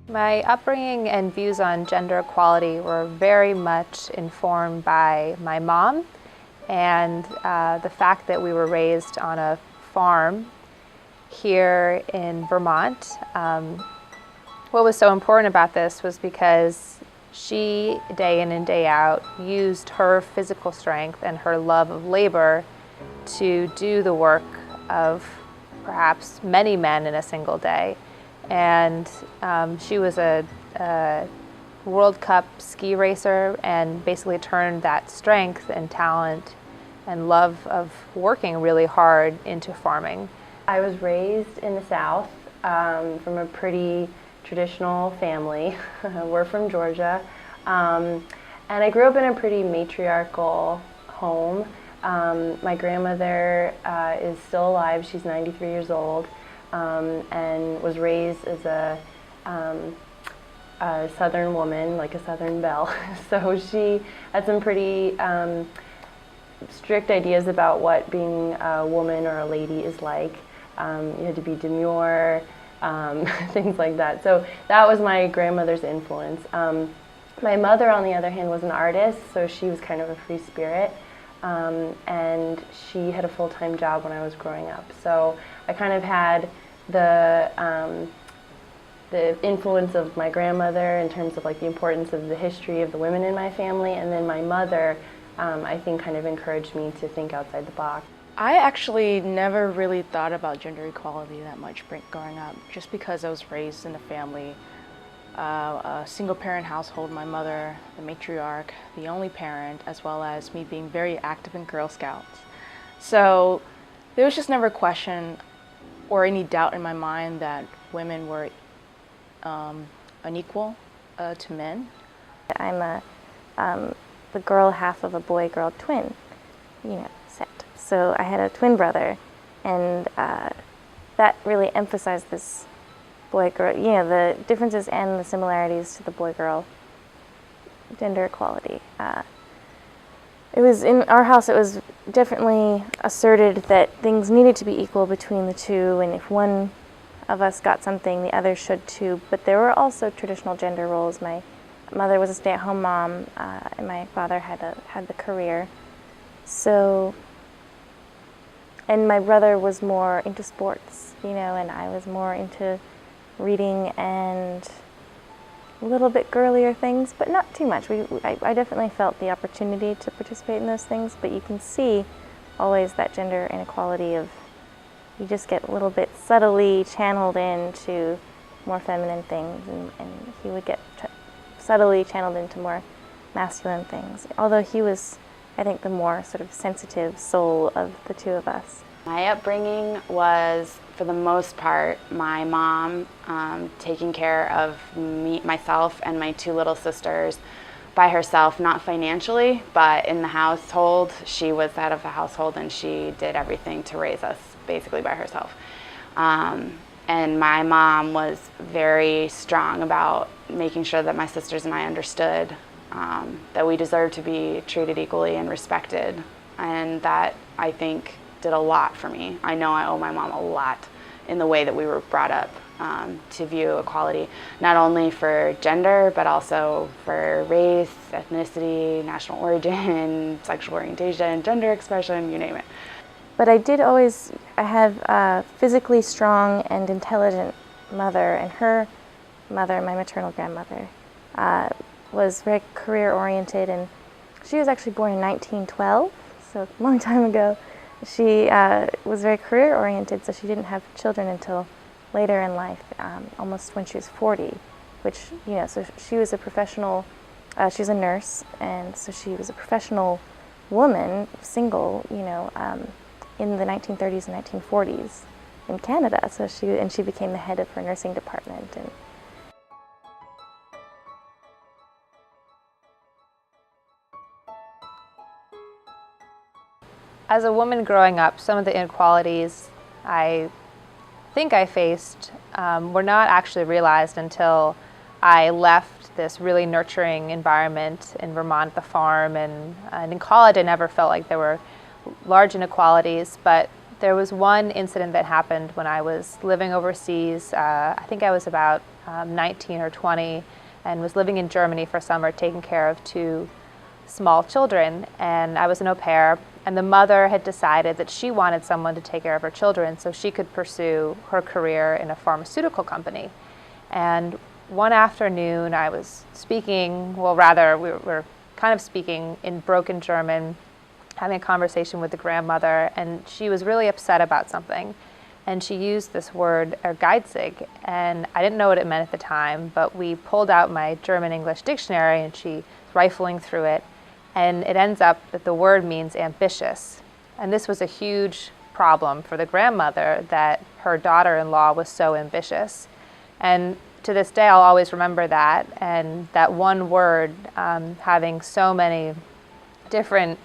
My upbringing and views on gender equality were very much informed by my mom and the fact that we were raised on a farm here in Vermont. What was so important about this was because she, day in and day out, used her physical strength and her love of labor to do the work of perhaps many men in a single day. And she was a World Cup ski racer and basically turned that strength and talent and love of working really hard into farming. I was raised in the South from a pretty traditional family. We're from Georgia. And I grew up in a pretty matriarchal home. My grandmother is still alive. She's 93 years old. And was raised as a Southern woman, like a Southern belle. So she had some pretty strict ideas about what being a woman or a lady is like. You had to be demure, things like that. So that was my grandmother's influence. My mother, on the other hand, was an artist, so she was kind of a free spirit. And she had a full-time job when I was growing up. So I kind of had the influence of my grandmother in terms of like the importance of the history of the women in my family, and then my mother, I think, kind of encouraged me to think outside the box. I actually never really thought about gender equality that much growing up, just because I was raised in a family, a single-parent household. My mother, the matriarch, the only parent, as well as me being very active in Girl Scouts. So there was just never a question or any doubt in my mind that women were unequal to men. I'm the girl half of a boy-girl twin, set. So I had a twin brother, and that really emphasized this boy-girl, the differences and the similarities to the boy-girl gender equality. It was in our house, it was definitely asserted that things needed to be equal between the two, and if one of us got something, the other should too. But there were also traditional gender roles. My mother was a stay-at-home mom, and my father had the career. So, and my brother was more into sports, and I was more into reading and a little bit girlier things, but not too much. I definitely felt the opportunity to participate in those things, but you can see always that gender inequality of you just get a little bit subtly channeled into more feminine things, and he would get subtly channeled into more masculine things, although he was, I think, the more sort of sensitive soul of the two of us. My upbringing was, for the most part, my mom taking care of myself and my two little sisters by herself, not financially, but in the household. She was head of the household, and she did everything to raise us basically by herself. And my mom was very strong about making sure that my sisters and I understood that we deserved to be treated equally and respected, and that, I think, did a lot for me. I know I owe my mom a lot in the way that we were brought up to view equality, not only for gender, but also for race, ethnicity, national origin, sexual orientation, gender expression, you name it. But I have a physically strong and intelligent mother, and her mother, my maternal grandmother, was very career-oriented, and she was actually born in 1912, so a long time ago. She was very career-oriented, so she didn't have children until later in life, almost when she was 40, which, so she was a professional, she's a nurse, and so she was a professional woman, single, in the 1930s and 1940s in Canada. So she became the head of her nursing department. And as a woman growing up, some of the inequalities I think I faced were not actually realized until I left this really nurturing environment in Vermont, the farm, and in college I never felt like there were large inequalities, but There was one incident that happened when I was living overseas. I think I was about 19 or 20 and was living in Germany for summer taking care of 2 small children, and I was an au pair, and the mother had decided that she wanted someone to take care of her children so she could pursue her career in a pharmaceutical company. And one afternoon I was speaking, well rather we were kind of speaking in broken German, having a conversation with the grandmother, and she was really upset about something. And she used this word, ehrgeizig, and I didn't know what it meant at the time, but we pulled out my German-English dictionary and she was rifling through it, and it ends up that the word means ambitious. And this was a huge problem for the grandmother, that her daughter-in-law was so ambitious. And to this day, I'll always remember that, and that one word having so many different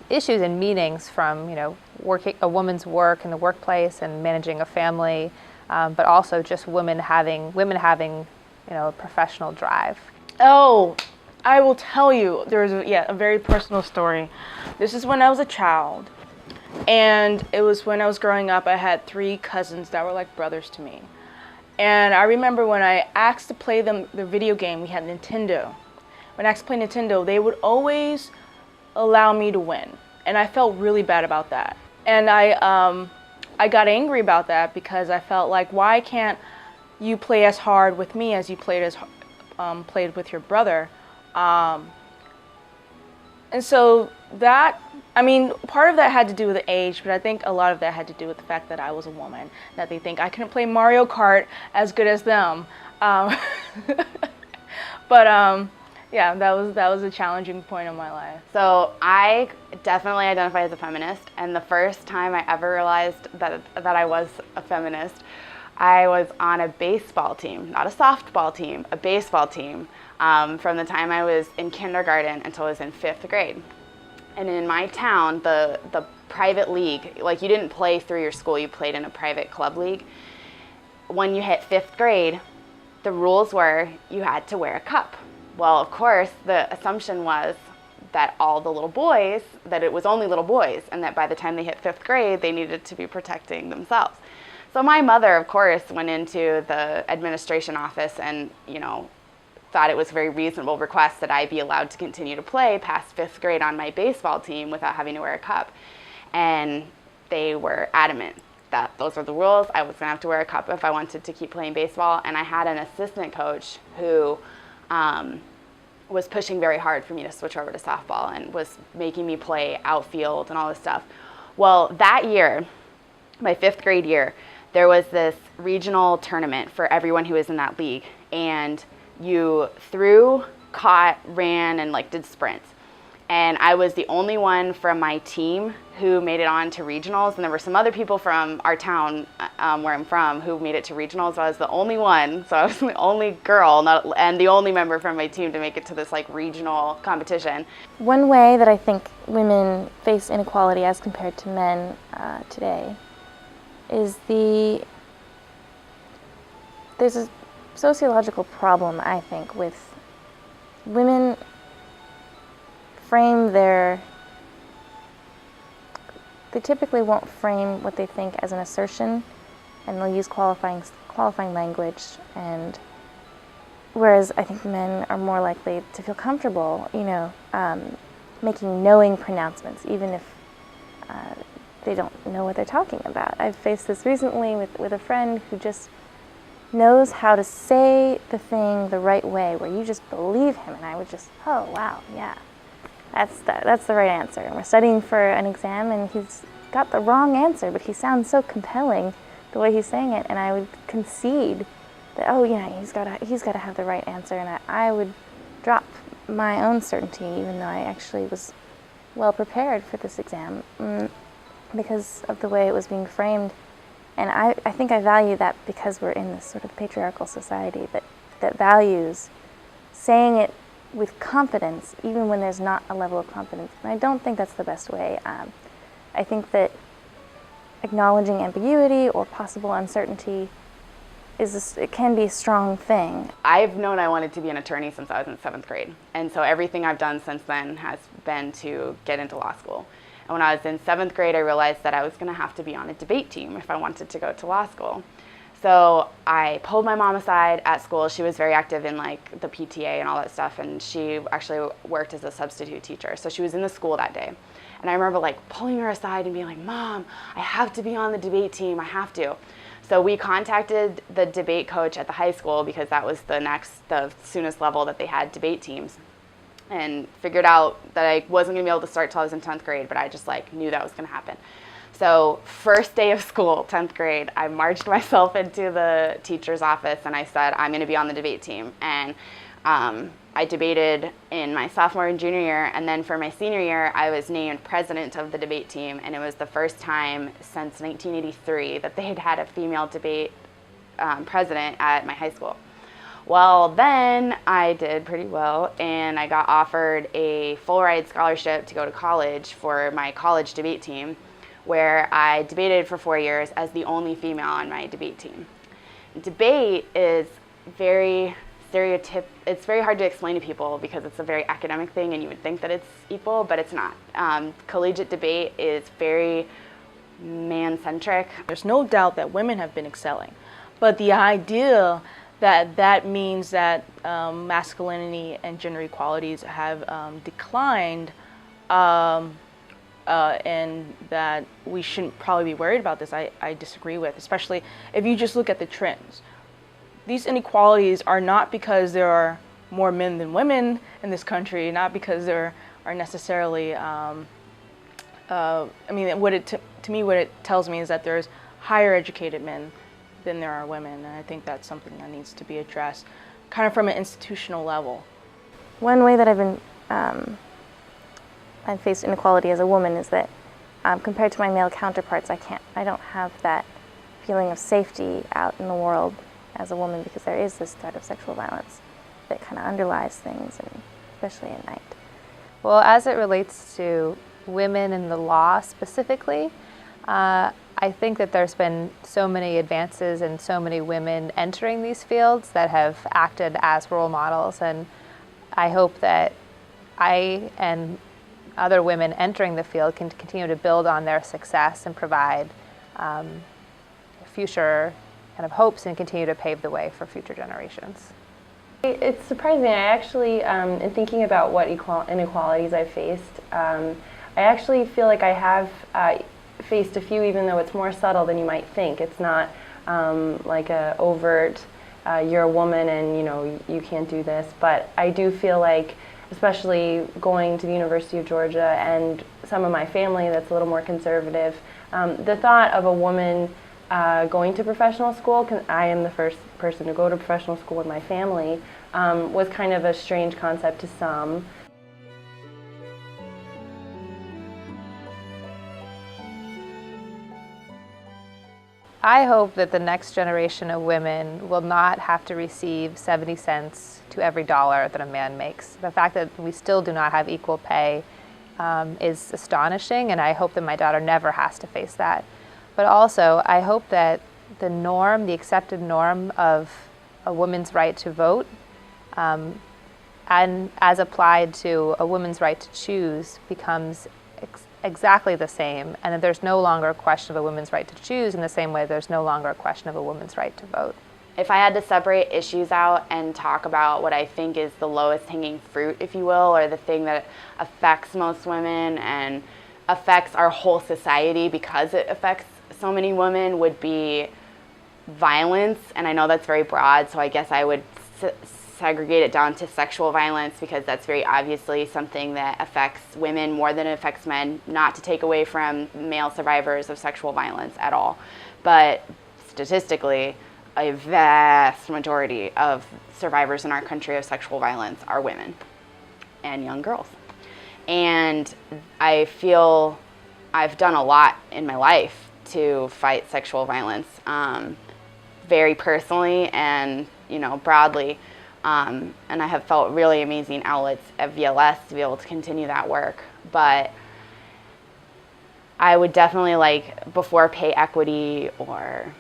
issues and meanings, from working a woman's work in the workplace and managing a family, but also just women having a professional drive. Oh, I will tell you, there's a very personal story. This is when I was a child, and it was when I was growing up. I had 3 cousins that were like brothers to me. And I remember when I asked to play them the video game, we had Nintendo. When I asked to play Nintendo, they would always allow me to win. And I felt really bad about that. And I got angry about that because I felt like, why can't you play as hard with me as you played with your brother? And so that, part of that had to do with the age, but I think a lot of that had to do with the fact that I was a woman, that they think I couldn't play Mario Kart as good as them. Yeah, that was a challenging point in my life. So I definitely identify as a feminist, and the first time I ever realized that I was a feminist, I was on a baseball team, not a softball team, a baseball team, from the time I was in kindergarten until I was in 5th grade. And in my town, the private league, like you didn't play through your school, you played in a private club league. When you hit 5th grade, the rules were you had to wear a cup. Well, of course, the assumption was that all the little boys, that it was only little boys, and that by the time they hit 5th grade, they needed to be protecting themselves. So my mother, of course, went into the administration office and, thought it was a very reasonable request that I be allowed to continue to play past 5th grade on my baseball team without having to wear a cup. And they were adamant that those were the rules. I was going to have to wear a cup if I wanted to keep playing baseball. And I had an assistant coach who was pushing very hard for me to switch over to softball and was making me play outfield and all this stuff. Well, that year, my 5th grade year, there was this regional tournament for everyone who was in that league. And you threw, caught, ran, and did sprints. And I was the only one from my team who made it on to regionals, and there were some other people from our town where I'm from who made it to regionals. So I was the only one, so I was the only girl and the only member from my team to make it to this regional competition. One way that I think women face inequality as compared to men today is there's a sociological problem, I think, with women they typically won't frame what they think as an assertion, and they'll use qualifying language, and whereas I think men are more likely to feel comfortable, making knowing pronouncements, even if they don't know what they're talking about. I've faced this recently with a friend who just knows how to say the thing the right way, where you just believe him, and I would just, oh wow, yeah, that's the right answer. And we're studying for an exam, and he's got the wrong answer, but he sounds so compelling the way he's saying it, and I would concede that, oh yeah, he's got to have the right answer, and I would drop my own certainty, even though I actually was well prepared for this exam, because of the way it was being framed. And I think I value that because we're in this sort of patriarchal society that values saying it with confidence, even when there's not a level of confidence. And I don't think that's the best way. I think that acknowledging ambiguity or possible uncertainty it can be a strong thing. I've known I wanted to be an attorney since I was in 7th grade. And so everything I've done since then has been to get into law school. And And when I was in 7th grade, I realized that I was going to have to be on a debate team if I wanted to go to law school. So I pulled my mom aside at school. She was very active in like the PTA and all that stuff, and she actually worked as a substitute teacher. So she was in the school that day. And I remember like pulling her aside and being like, Mom, I have to be on the debate team, I have to. So we contacted the debate coach at the high school because that was the soonest level that they had debate teams, and figured out that I wasn't gonna be able to start till I was in 10th grade, but I just like knew that was gonna happen. So first day of school, 10th grade, I marched myself into the teacher's office and I said, I'm going to be on the debate team. And I debated in my sophomore and junior year, and then for my senior year, I was named president of the debate team, and it was the first time since 1983 that they had had a female debate president at my high school. Well, then I did pretty well, and I got offered a full-ride scholarship to go to college for my college debate team, where I debated for 4 years as the only female on my debate team. Debate is very it's very hard to explain to people because it's a very academic thing and you would think that it's equal, but it's not. Collegiate debate is very man-centric. There's no doubt that women have been excelling, but the idea that that means that masculinity and gender equalities have declined, and that we shouldn't probably be worried about this, I disagree with, especially if you just look at the trends. These inequalities are not because there are more men than women in this country, not because there are necessarily, I mean, to me what it tells me is that there's higher educated men than there are women, and I think that's something that needs to be addressed kind of from an institutional level. One way that I've faced inequality as a woman is that compared to my male counterparts, I don't have that feeling of safety out in the world as a woman, because there is this threat of sexual violence that kind of underlies things, and especially at night. Well, as it relates to women in the law specifically, I think that there's been so many advances and so many women entering these fields that have acted as role models, and I hope that I and other women entering the field can continue to build on their success and provide future kind of hopes and continue to pave the way for future generations. It's surprising. I actually, in thinking about what inequalities I've faced, I actually feel like I have faced a few, even though it's more subtle than you might think. It's not like a overt, you're a woman and you can't do this. But I do feel like, especially going to the University of Georgia and some of my family that's a little more conservative, the thought of a woman going to professional school, because I am the first person to go to professional school in my family, was kind of a strange concept to some. I hope that the next generation of women will not have to receive 70 cents to every dollar that a man makes. The fact that we still do not have equal pay is astonishing, and I hope that my daughter never has to face that. But also, I hope that the norm, the accepted norm of a woman's right to vote, and as applied to a woman's right to choose, becomes exactly the same, and that there's no longer a question of a woman's right to choose in the same way there's no longer a question of a woman's right to vote. If I had to separate issues out and talk about what I think is the lowest hanging fruit, if you will, or the thing that affects most women and affects our whole society because it affects so many women, would be violence. And I know that's very broad, so I guess I would segregate it down to sexual violence, because that's very obviously something that affects women more than it affects men, not to take away from male survivors of sexual violence at all. But statistically, a vast majority of survivors in our country of sexual violence are women and young girls. And I feel I've done a lot in my life to fight sexual violence, very personally and broadly. And I have felt really amazing outlets at VLS to be able to continue that work. But I would definitely like, before pay equity or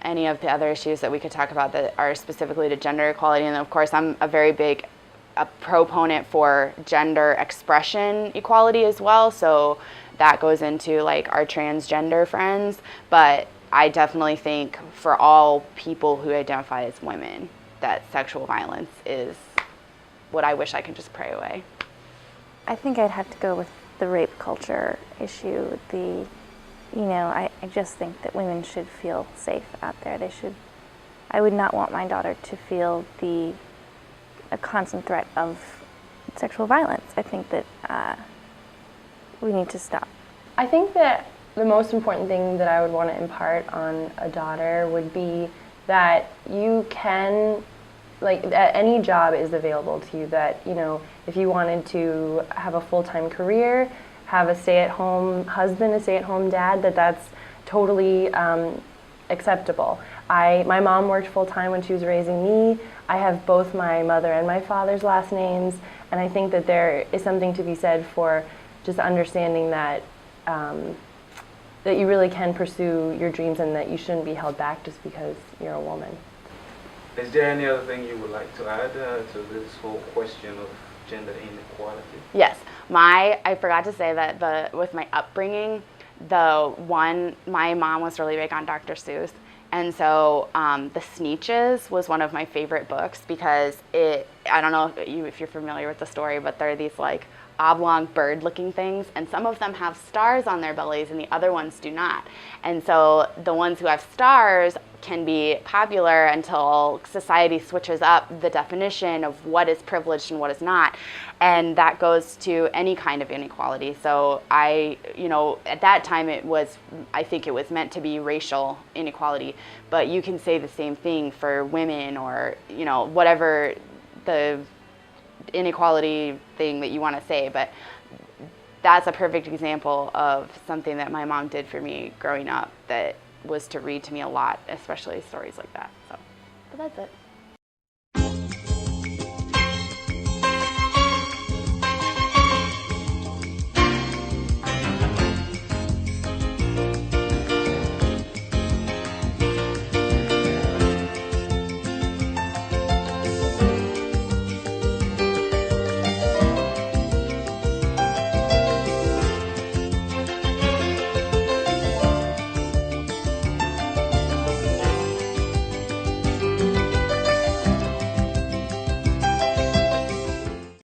any of the other issues that we could talk about that are specifically to gender equality, and of course I'm a very big proponent for gender expression equality as well. So that goes into like our transgender friends, but I definitely think for all people who identify as women that sexual violence is what I wish I could just pray away. I think I'd have to go with the rape culture issue. I just think that women should feel safe out there. I would not want my daughter to feel a constant threat of sexual violence. I think that we need to stop. I think that the most important thing that I would want to impart on a daughter would be that you can, that any job is available to you, that, if you wanted to have a full-time career, have a stay-at-home husband, a stay-at-home dad, that's totally acceptable. My mom worked full-time when she was raising me. I have both my mother and my father's last names, and I think that there is something to be said for just understanding that that you really can pursue your dreams and that you shouldn't be held back just because you're a woman. Is there any other thing you would like to add to this whole question of gender inequality? Yes. I forgot to say that with my upbringing, my mom was really big on Dr. Seuss. And so The Sneetches was one of my favorite books because I don't know if you're familiar with the story, but they're these like oblong bird-looking things, and some of them have stars on their bellies and the other ones do not. And so the ones who have stars can be popular until society switches up the definition of what is privileged and what is not. And that goes to any kind of inequality. So at that time I think it was meant to be racial inequality, but you can say the same thing for women or, whatever the inequality thing that you want to say. But that's a perfect example of something that my mom did for me growing up that was to read to me a lot, especially stories like that. But that's it.